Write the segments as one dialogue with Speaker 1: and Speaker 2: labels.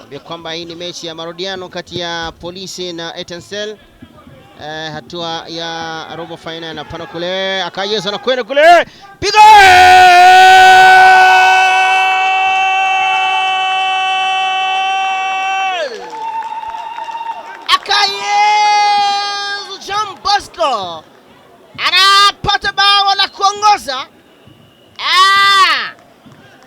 Speaker 1: Ambia kwamba hii ni mechi ya marudiano kati ya Polisi na Etincelle. Hatua ya robo final na pana kule akayeza na kwenda kule piga Akayezu Jean Bosco anapata bao la kuongoza.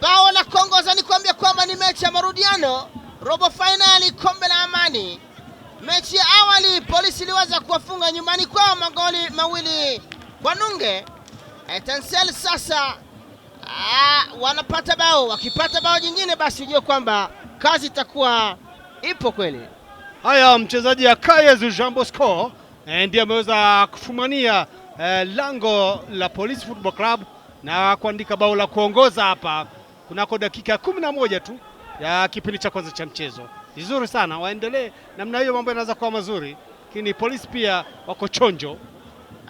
Speaker 1: Bao la kuongoza ni kuambia kwamba ni mechi ya marudiano robo final kombe la Amani. Mechi ya awali Polisi iliweza kuwafunga nyumbani kwao magoli 2 kwa nunge. Etincelle sasa wanapata bao, wakipata bao jingine basi ujue kwamba kazi itakuwa ipo kweli.
Speaker 2: Haya, mchezaji Akayezu Jean Bosco ndiye ameweza kufumania lango la Police Football Club na kuandika bao la kuongoza hapa kunako dakika 11 tu ya kipindi cha kwanza cha mchezo. Vizuri sana, waendelee namna hiyo, mambo yanaweza kuwa mazuri, lakini Polisi pia wako chonjo.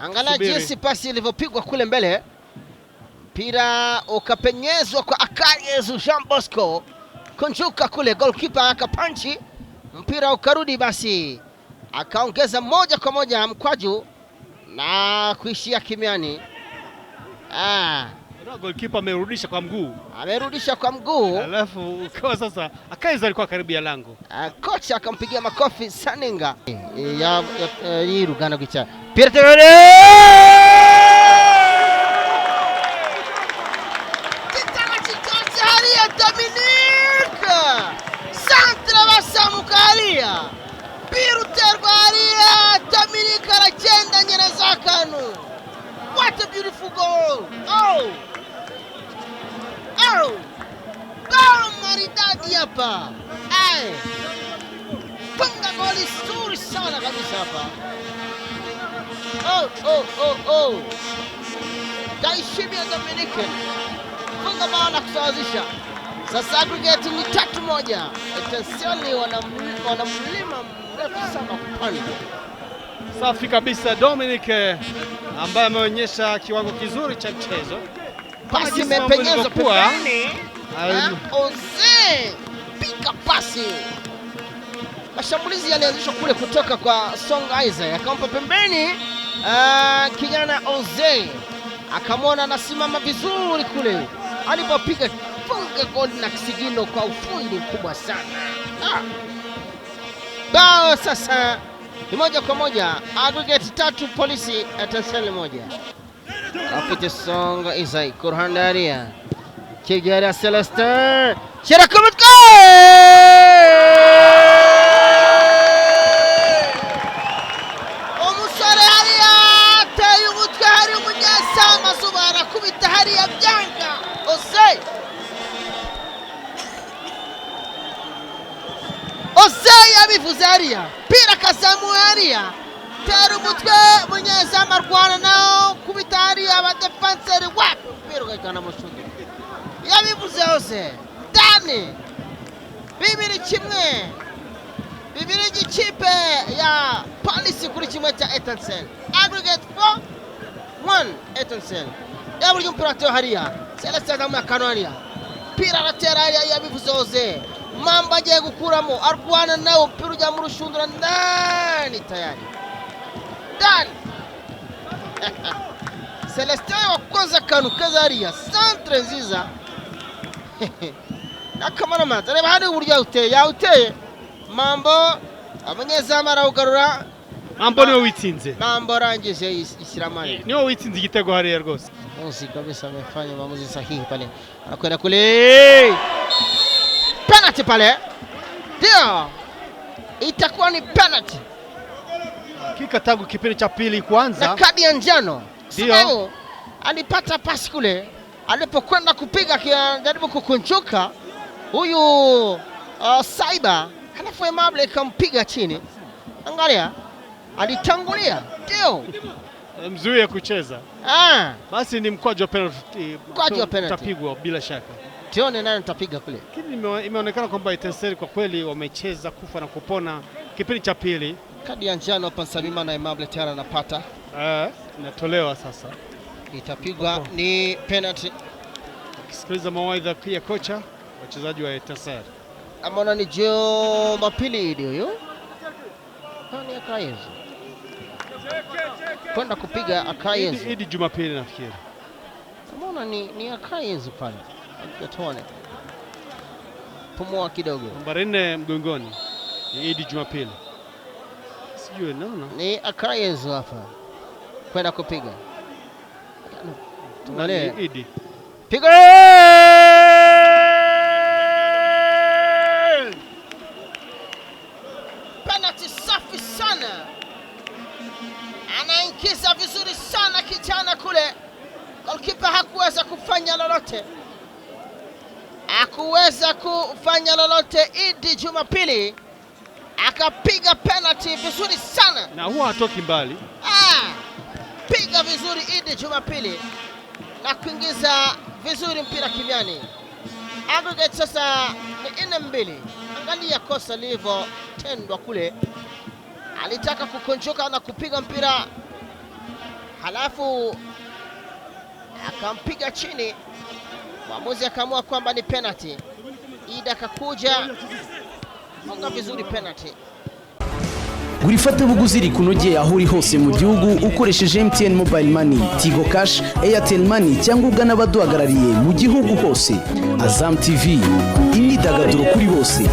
Speaker 1: Angalia jinsi pasi ilivyopigwa kule mbele, mpira ukapenyezwa kwa Akayezu Jean Bosco, kunjuka kule, goalkeeper akapanchi, mpira ukarudi, basi akaongeza moja kwa moja mkwaju na kuishia kimiani.
Speaker 2: Goalkeeper amerudisha kwa mguu. Alafu kwa sasa Akayezu alikuwa karibu ya lango.
Speaker 1: Kocha akampigia makofi Saninga. Hii Rugana kicha. Pierre Tevere! Kitana Haria Dominique! Santra Vasamukalia! Pierre Tevere Dominique aragenda nyereza kanu. What a beautiful goal! Bao maridadi hapa. Funga goli zuri sana kabisa hapa. Daishimia Dominique funga bao la kusawazisha. Sasa aggregate ni 3-1. Etincelle wana mlima mrefu sana kupanda.
Speaker 2: Safi kabisa, Dominique ambaye ameonyesha kiwango kizuri cha mchezo.
Speaker 1: Pasi imepenyezwa pembeni. Oze pika pasi. Mashambulizi yalianzishwa kule kutoka kwa Song Isaac, akampa pembeni kijana Oze, akamwona anasimama vizuri kule, alipopiga funga goli na kisigino kwa ufundi mkubwa sana. Bao sasa ni moja kwa moja, aggregate 3 Polisi Etincelle 1. Rafiki Song Isaac Kurhandaria Kigaria Celestin Shirakumut Omusore Haria Tayumutka Hari Munyasama Subara kubita Haria Byanga Osei yabivuze Haria pira kazamu Haria Tayumutka Munyasama arwana nao kubita Haria abadefenseri wapi pira gakana mushundi yabivuze hose Dani bibiri gikipe ya Polisi kuri kimwe cha Etincelle, aggregate 4-1 Etincelle. Yaburyo mpira tyo Haria Celestin zamu ya Kanonia pira ratera Haria yabivuze hose Mamba agiye gukuramo arwana nawo pira ujya mu rushundura ndani tayari Dani Celestin wakoza kanu kaza Haria centre nziza nakamana mata reba hadi uburyo yauteye Mambo abanyezamu arawugarura.
Speaker 2: Mambo niwe witsinze.
Speaker 1: Mambo rangije ishiramani.
Speaker 2: Niwe witsinze igitego Haria rwose.
Speaker 1: Bosi kabisa amefanya maamuzi sahihi pale. Anakwenda kule. Penalty pale. Ndio. Itakuwa ni penalty.
Speaker 2: Hakika tangu kipindi cha pili kuanza.
Speaker 1: Na kadi ya njano.
Speaker 2: Ndio.
Speaker 1: Alipata pasi kule. Alipokwenda kupiga akijaribu kukunjuka. Huyu Saiba halafu Aimable kampiga chini. Angalia, alitangulia. Ndio.
Speaker 2: Mzuie kucheza. Basi ni mkwaju wa penalty. Utapigwa bila shaka.
Speaker 1: Tione nani nitapiga kule.
Speaker 2: Lakini imeonekana kwamba Etincelle kwa kweli wamecheza kufa na kupona kipindi cha pili.
Speaker 1: Kadi ya njano hapa Salima na Aimable tayari anapata.
Speaker 2: Inatolewa sasa.
Speaker 1: Itapigwa ni penalty.
Speaker 2: Sikiliza mawaidha ya kocha wachezaji wa Etincelle.
Speaker 1: Amona ni Jumapili Idi huyo. Nani Akayezu? Kwenda kupiga Akayezu.
Speaker 2: Idi Jumapili nafikiri.
Speaker 1: Amona ni Akayezu pale. Tuone. Pumua kidogo.
Speaker 2: Nambari 4 mgongoni. Ni Idi Jumapili. Sijui naona.
Speaker 1: Ni Akayezu hapa. Kwenda kupiga.
Speaker 2: Tuangalie Idi.
Speaker 1: Piga! Penalty safi sana. Anaingiza vizuri sana kijana kule. Goalkeeper hakuweza kufanya lolote. Idi Jumapili akapiga penalty vizuri sana.
Speaker 2: Na huwa hatoki mbali.
Speaker 1: Piga vizuri Idi Jumapili na kuingiza vizuri mpira kimiani. Aggregate sasa ni 4-2. Angalia kosa lilivyo tendwa kule. Alitaka kukonjoka na kupiga mpira, halafu akampiga chini. Mwamuzi akaamua kwamba ni penalty. Idi akakuja funga vizuri penalty.
Speaker 3: Gura ifatabuguzi rikunogeye aho uri hose mu gihugu ukoresheje MTN Mobile Money, Tigo Cash, Airtel Money cyangwa ugana abaduhagarariye mu gihugu hose. Azam TV, imyidagaduro kuri bose.